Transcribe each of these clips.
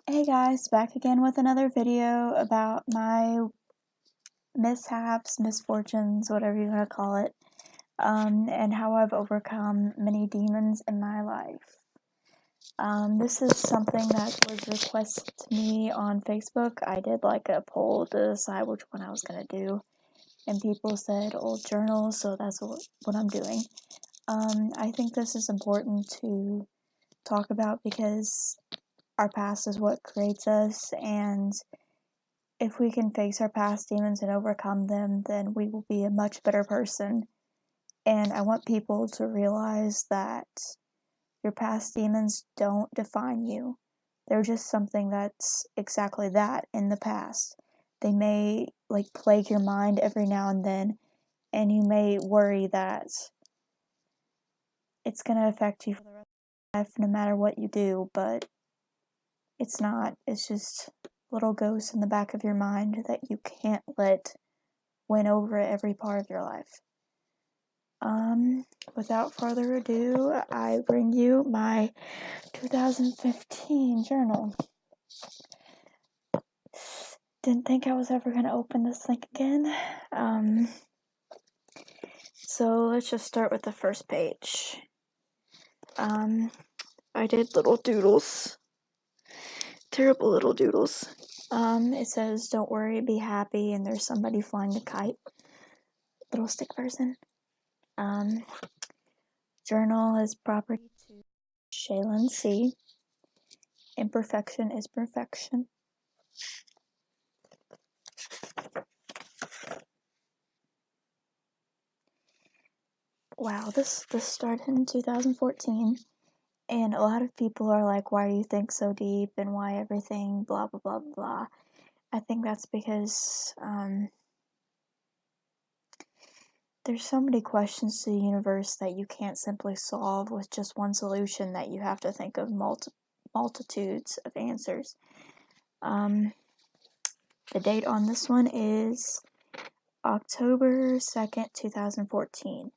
Hey guys, back again with another video about my mishaps, misfortunes, whatever you want to call it, and how I've overcome many demons in my life. This is something that was requested to me on Facebook. I did like a poll to decide which one I was going to do, and people said old journals, so that's what I'm doing. I think this is important to talk about because our past is what creates us, and if we can face our past demons and overcome them, then we will be a much better person. And I want people to realize that your past demons don't define you. They're just something that's exactly that in the past. They may plague your mind every now and then, and you may worry that it's going to affect you for the rest of your life no matter what you do, but it's not. It's just little ghosts in the back of your mind that you can't let win over every part of your life. Without further ado, I bring you my 2015 journal. Didn't think I was ever going to open this thing again. So let's just start with the first page. I did little doodles. Terrible little doodles. It says, "Don't worry, be happy," and there's somebody flying a kite. Little stick person. Journal is property to Shaylin C. Imperfection is perfection. Wow, this started in 2014, and a lot of people are like, "Why do you think so deep, and why everything blah blah blah blah." I think that's because there's so many questions to the universe that you can't simply solve with just one solution, that you have to think of multitudes of answers. The date on this one is October 2nd, 2014.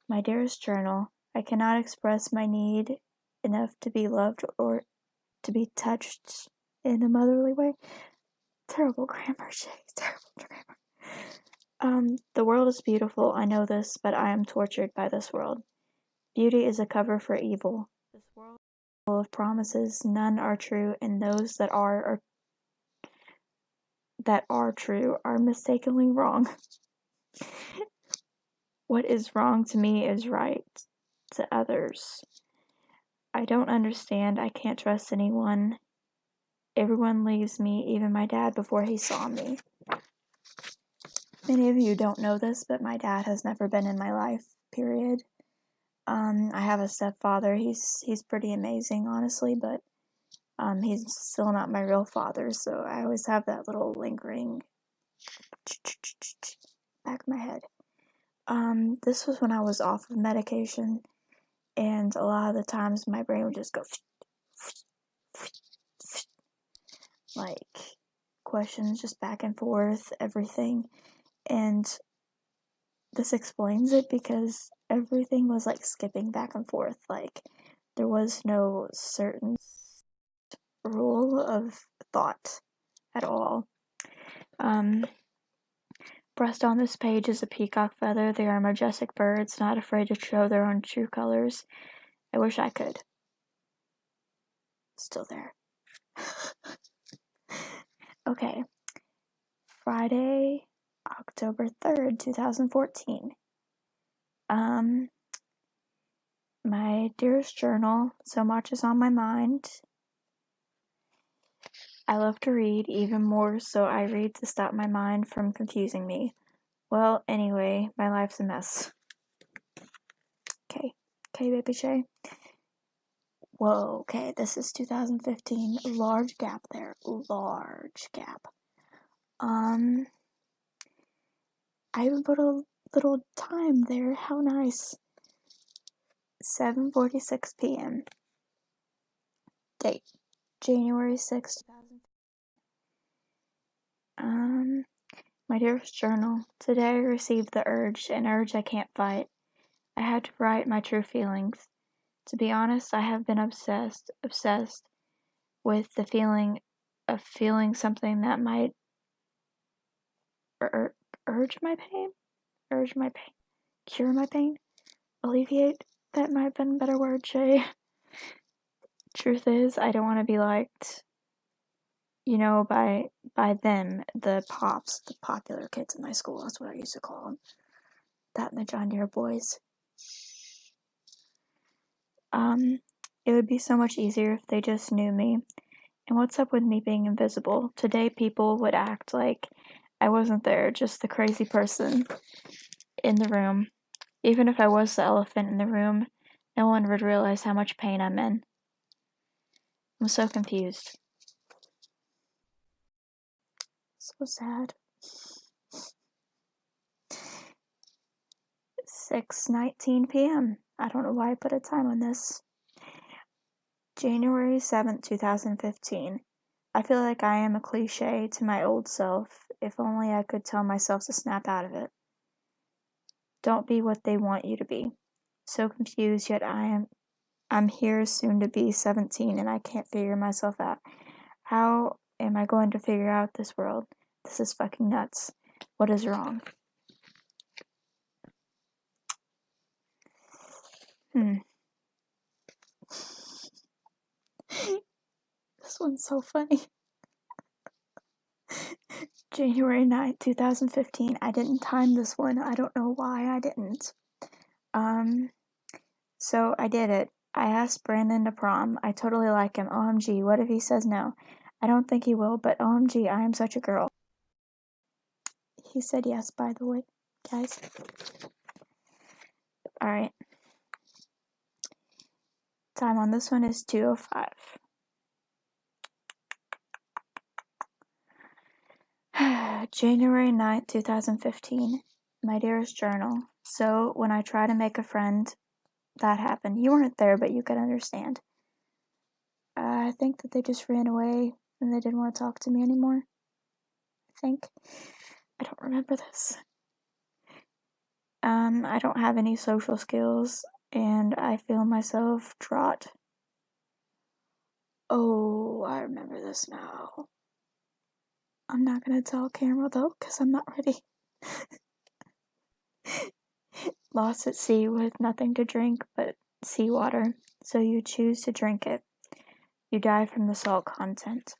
My dearest journal, I cannot express my need enough to be loved or to be touched in a motherly way. Terrible grammar, Shay. Terrible grammar. The world is beautiful, I know this, but I am tortured by this world. Beauty is a cover for evil. This world is full of promises, none are true, and those that are true are mistakenly wrong. What is wrong to me is right to others. I don't understand. I can't trust anyone. Everyone leaves me, even my dad, before he saw me. Many of you don't know this, but my dad has never been in my life, period. I have a stepfather. He's pretty amazing, honestly, but he's still not my real father, so I always have that little lingering back of my head. This was when I was off of medication, and a lot of the times my brain would just go like questions just back and forth, everything. And this explains it because everything was like skipping back and forth. Like there was no certain rule of thought at all. Breast on this page is a peacock feather. They are majestic birds, not afraid to show their own true colors. I wish I could. Still there. Okay. Friday, October 3rd, 2014. My dearest journal, so much is on my mind. I love to read, even more so I read to stop my mind from confusing me. Well, anyway, my life's a mess. Okay, baby Shay. Whoa, okay, this is 2015. Large gap there. Large gap. I even put a little time there. How nice. 7:46 p.m. Date, January 6th, 2015. My dearest journal, today I received the urge, an urge I can't fight. I had to write my true feelings. To be honest, I have been obsessed. with the feeling of feeling something that might urge my pain, cure my pain, alleviate. That might have been a better word, Shay. Truth is, I don't want to be liked, by them, the pops, the popular kids in my school. That's what I used to call them. That and the John Deere boys. It would be so much easier if they just knew me. And what's up with me being invisible? Today people would act like I wasn't there, just the crazy person in the room. Even if I was the elephant in the room, no one would realize how much pain I'm in. I'm so confused. So sad. 6:19 p.m. I don't know why I put a time on this. January 7th, 2015. I feel like I am a cliche to my old self. If only I could tell myself to snap out of it. Don't be what they want you to be. So confused, yet I'm here soon to be 17 and I can't figure myself out. How am I going to figure out this world? This is fucking nuts. What is wrong? This one's so funny. January 9th, 2015. I didn't time this one. I don't know why I didn't. So I did it. I asked Brandon to prom. I totally like him. OMG, what if he says no? I don't think he will, but OMG, I am such a girl. He said yes, by the way, guys. Alright. Time on this one is 2:05. January 9th, 2015. My dearest journal. So, when I try to make a friend, that happened. You weren't there, but you could understand. I think that they just ran away and they didn't want to talk to me anymore. I think. I don't remember this. I don't have any social skills and I feel myself draught. Oh, I remember this now. I'm not gonna tell camera though, because I'm not ready. Lost at sea with nothing to drink but seawater, so you choose to drink it. You die from the salt content.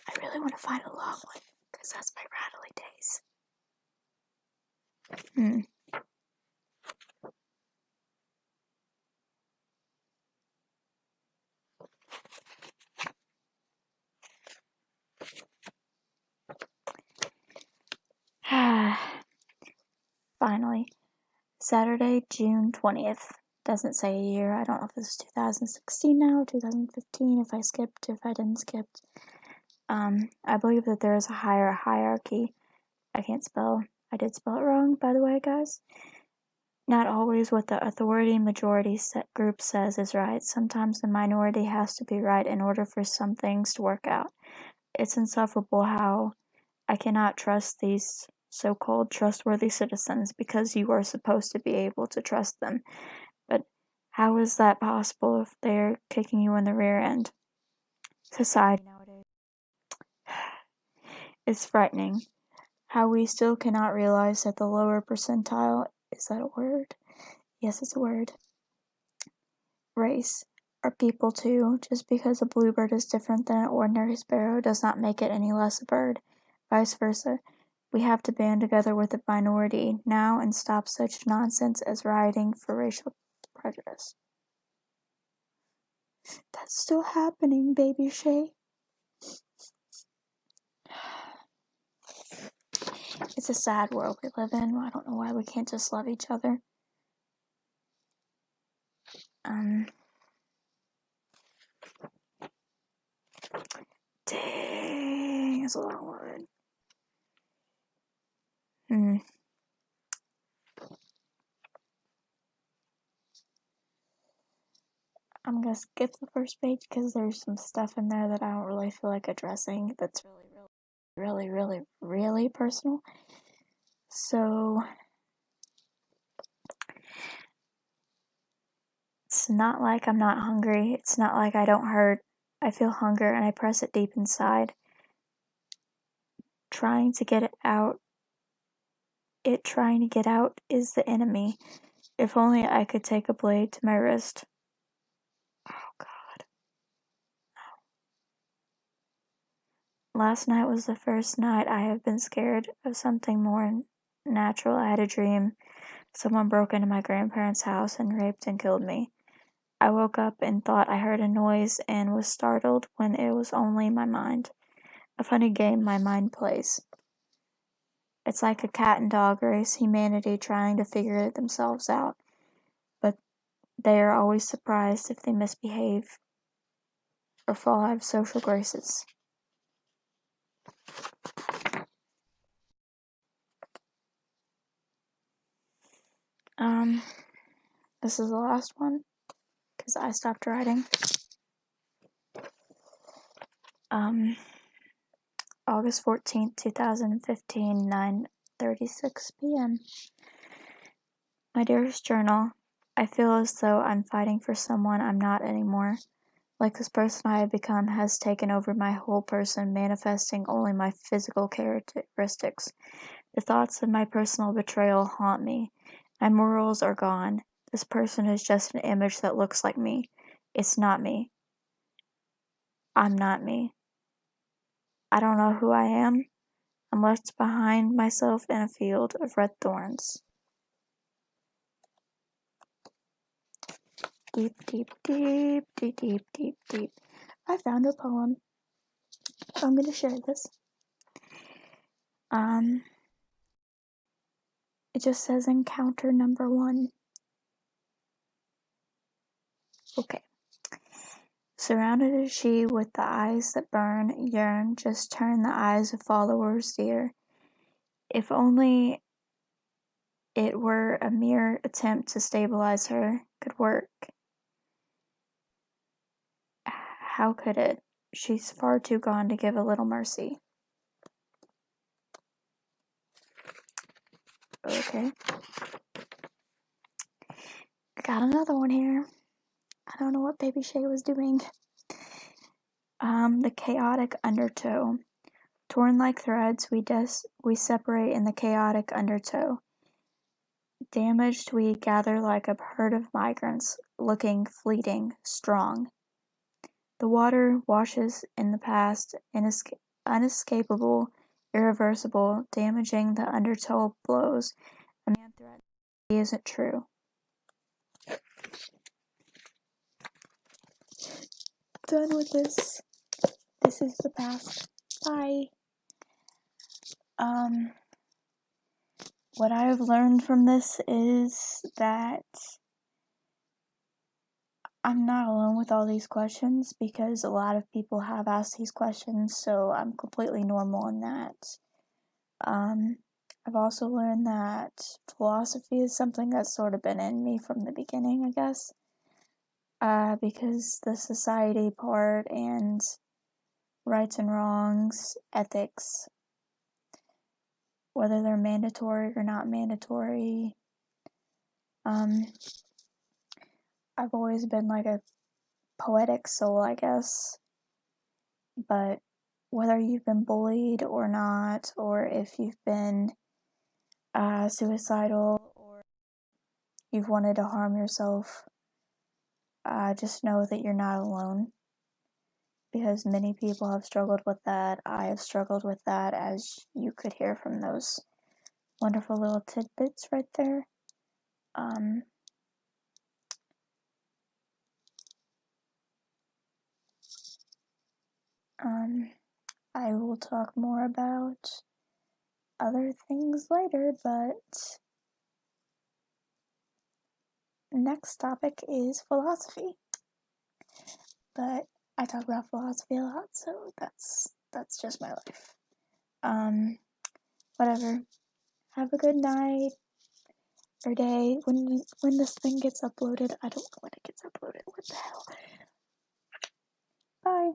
I really want to find a long one, because that's my rattly days. Finally. Saturday, June 20th. Doesn't say a year. I don't know if this is 2016 now, 2015, if I skipped, if I didn't skip. I believe that there is a higher hierarchy. I can't spell. I did spell it wrong, by the way, guys. Not always what the authority majority group says is right. Sometimes the minority has to be right in order for some things to work out. It's insufferable how I cannot trust these so-called trustworthy citizens because you are supposed to be able to trust them. But how is that possible if they're kicking you in the rear end? Society nowadays. It's frightening how we still cannot realize that the lower percentile, is that a word? Yes, it's a word. Race are people too. Just because a bluebird is different than an ordinary sparrow does not make it any less a bird. Vice versa. We have to band together with the minority now and stop such nonsense as rioting for racial prejudice. That's still happening, baby Shay. It's a sad world we live in. I don't know why we can't just love each other. Dang, it's a long word. I'm gonna skip the first page because there's some stuff in there that I don't really feel like addressing that's really personal. So, It's not like I'm not hungry. It's not like I don't hurt. I feel hunger and I press it deep inside. Trying to get it out is the enemy. If only I could take a blade to my wrist. Oh God. Last night was the first night I have been scared of something more natural. I had a dream. Someone broke into my grandparents' house and raped and killed me. I woke up and thought I heard a noise and was startled when it was only my mind. A funny game my mind plays. It's like a cat and dog race, humanity trying to figure themselves out, but they are always surprised if they misbehave or fall out of social graces. This is the last one, because I stopped writing. August 14th, 2015, 9:36 p.m. My dearest journal, I feel as though I'm fighting for someone I'm not anymore. Like this person I have become has taken over my whole person, manifesting only my physical characteristics. The thoughts of my personal betrayal haunt me. My morals are gone. This person is just an image that looks like me. It's not me. I'm not me. I don't know who I am. I'm left behind myself in a field of red thorns. Deep, deep, deep, deep, deep, deep, deep. I found a poem. I'm gonna share this. It just says encounter number 1. Okay. Surrounded is she with the eyes that burn, yearn, just turn the eyes of followers dear. If only it were a mere attempt to stabilize her, could work. How could it? She's far too gone to give a little mercy. Okay. Got another one here. I don't know what Baby Shay was doing. The chaotic undertow. Torn like threads, we separate in the chaotic undertow. Damaged, we gather like a herd of migrants, looking fleeting, strong. The water washes in the past, unescapable, irreversible, damaging the undertow blows. A man threatens he isn't true. Done with this. This is the past. Bye. What I have learned from this is that I'm not alone with all these questions, because a lot of people have asked these questions, so I'm completely normal in that. I've also learned that philosophy is something that's sort of been in me from the beginning, I guess. Because the society part and rights and wrongs, ethics, whether they're mandatory or not mandatory. I've always been like a poetic soul, I guess. But whether you've been bullied or not, or if you've been suicidal, or you've wanted to harm yourself, just know that you're not alone. Because many people have struggled with that. I have struggled with that, as you could hear from those wonderful little tidbits right there. I will talk more about other things later, but next topic is philosophy. But I talk about philosophy a lot, so that's just my life. Whatever. Have a good night or day. When this thing gets uploaded, I don't know when it gets uploaded. What the hell? Bye.